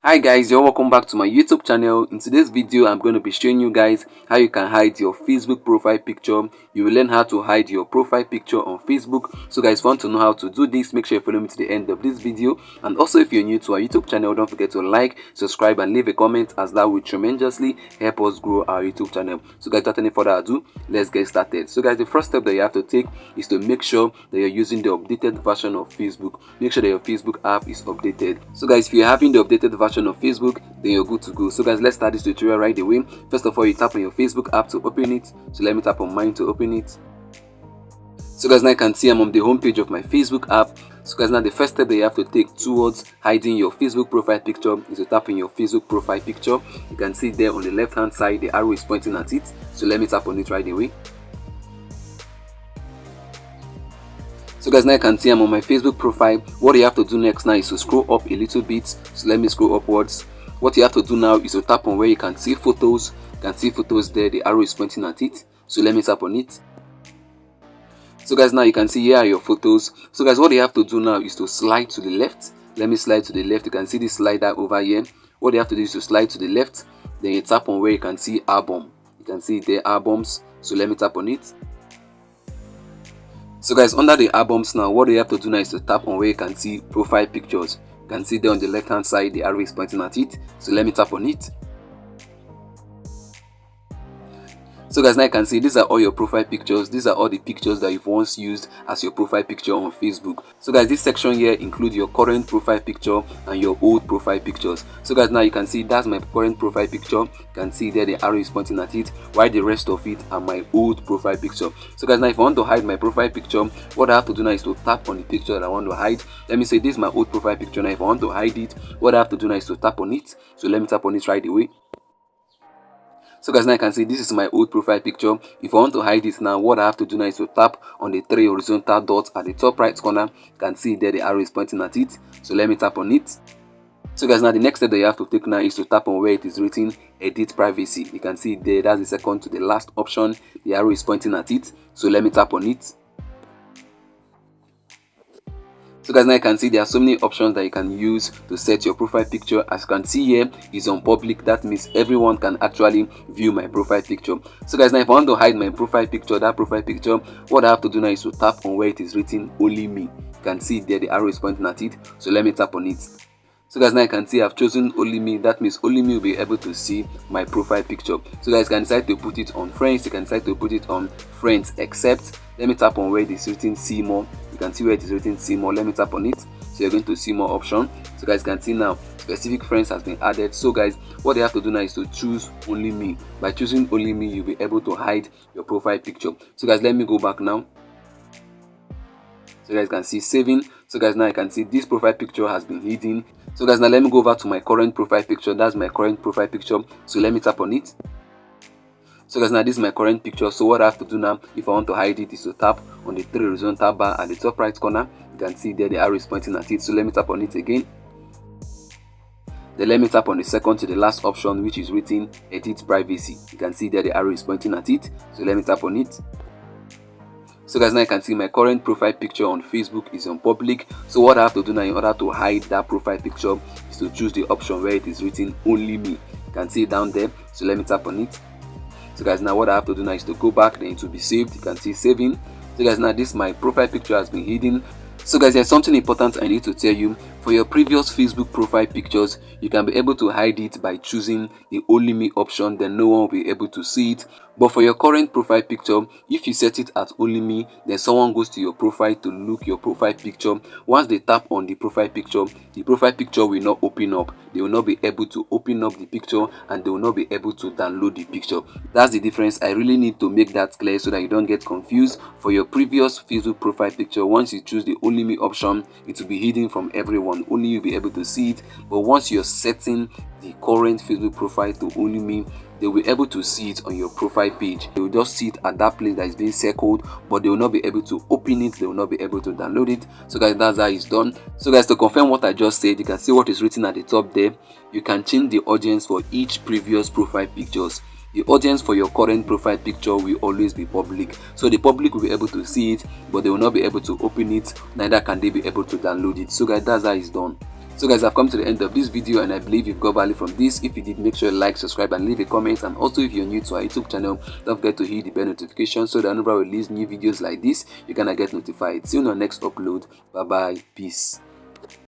Hi guys, you're welcome back to my YouTube channel. In today's video, I'm going to be showing you guys how you can hide your Facebook profile picture. You will learn how to hide your profile picture on Facebook. So guys, if you want to know how to do this, make sure you follow me to the end of this video. And also, if you're new to our YouTube channel, don't forget to like, subscribe and leave a comment, as that will tremendously help us grow our YouTube channel. So guys, without any further ado, let's get started. So guys, the first step that you have to take is to make sure that you're using the updated version of Facebook. Make sure that your Facebook app is updated. So guys, if you're having the updated version of Facebook, then you're good to go. So guys, let's start this tutorial right away. First of all, you tap on your Facebook app to open it. So let me tap on mine to open it. So guys, now you can see I'm on the home page of my Facebook app. So guys, now the first step that you have to take towards hiding your Facebook profile picture is to tap on your Facebook profile picture. You can see there on the left hand side the arrow is pointing at it. So let me tap on it right away. So guys, now you can see I'm on my Facebook profile. What you have to do next now is to scroll up a little bit. So let me scroll upwards. What you have to do now is to tap on where you can see photos. You can see photos there, the arrow is pointing at it. So let me tap on it. So guys, now you can see here are your photos. So guys, what you have to do now is to slide to the left. Let me slide to the left. You can see this slider over here. What you have to do is to slide to the left. Then you tap on where you can see album. You can see there albums. So let me tap on it. So guys, under the albums now, what you have to do now is to tap on where you can see profile pictures. You can see there on the left hand side the arrow is pointing at it. So let me tap on it. So guys, now you can see these are all your profile pictures. These are all the pictures that you've once used as your profile picture on Facebook. So guys, this section here includes your current profile picture and your old profile pictures. So guys, now you can see that's my current profile picture. You can see there the arrow is pointing at it, while the rest of it are my old profile picture. So guys, now if I want to hide my profile picture, what I have to do now is to tap on the picture that I want to hide. Let me say this is my old profile picture. Now if I want to hide it, what I have to do now is to tap on it. So let me tap on it right away. So guys, now you can see this is my old profile picture. If I want to hide it now, what I have to do now is to tap on the 3 horizontal dots at the top right corner. You can see there the arrow is pointing at it. So let me tap on it. So guys, now the next step that you have to take now is to tap on where it is written edit privacy. You can see there, that's the second to the last option. The arrow is pointing at it. So let me tap on it. So guys, now you can see there are so many options that you can use to set your profile picture. As you can see here, is on public. That means everyone can actually view my profile picture. So guys, now if I want to hide my profile picture, what I have to do now is to tap on where it is written only me. You can see there the arrow is pointing at it. So let me tap on it. So guys, now you can see I've chosen only me. That means only me will be able to see my profile picture. So guys, you can decide to put it on friends. You can decide to put it on friends except. Let me tap on where it is written see more. You can see where it is written see more. Let me tap on it. So you're going to see more option. So guys, you can see now specific friends has been added. So guys, what you have to do now is to choose only me. By choosing only me, you'll be able to hide your profile picture. So guys, let me go back now. So guys can see saving. So guys, now you can see this profile picture has been hidden. So guys, now let me go over to my current profile picture. That's my current profile picture. So let me tap on it. So guys, now this is my current picture. So what I have to do now, if I want to hide it, is to tap on the 3 horizontal bar at the top right corner. You can see there the arrow is pointing at it. So let me tap on it again. Then let me tap on the second to the last option, which is written edit privacy. You can see there the arrow is pointing at it. So let me tap on it. So guys, now you can see my current profile picture on Facebook is on public. So what I have to do now in order to hide that profile picture is to choose the option where it is written only me. You can see it down there. So let me tap on it. So guys, now what I have to do now is to go back, then it will be saved. You can see saving. So guys, now this my profile picture has been hidden. So guys, there's something important I need to tell you. For your previous Facebook profile pictures, you can be able to hide it by choosing the only me option, then no one will be able to see it. But for your current profile picture, if you set it at only me, then someone goes to your profile to look your profile picture. Once they tap on the profile picture will not open up. They will not be able to open up the picture and they will not be able to download the picture. That's the difference. I really need to make that clear so that you don't get confused. For your previous Facebook profile picture, once you choose the only me option, it will be hidden from everyone. Only you'll be able to see it. But once you're setting the current Facebook profile to only me, they will be able to see it on your profile page. They will just see it at that place that is being circled, but they will not be able to open it. They will not be able to download it. So guys, that's how it's done. So guys, to confirm what I just said, you can see what is written at the top there. You can change the audience for each previous profile pictures. The audience for your current profile picture will always be public. So the public will be able to see it, but they will not be able to open it. Neither can they be able to download it. So guys, that's how it's done. So guys, I've come to the end of this video and I believe you've got value from this. If you did, make sure you like, subscribe and leave a comment. And also if you're new to our YouTube channel, don't forget to hit the bell notification so that whenever we release new videos like this, you're gonna get notified. See you on our next upload. Bye bye. Peace.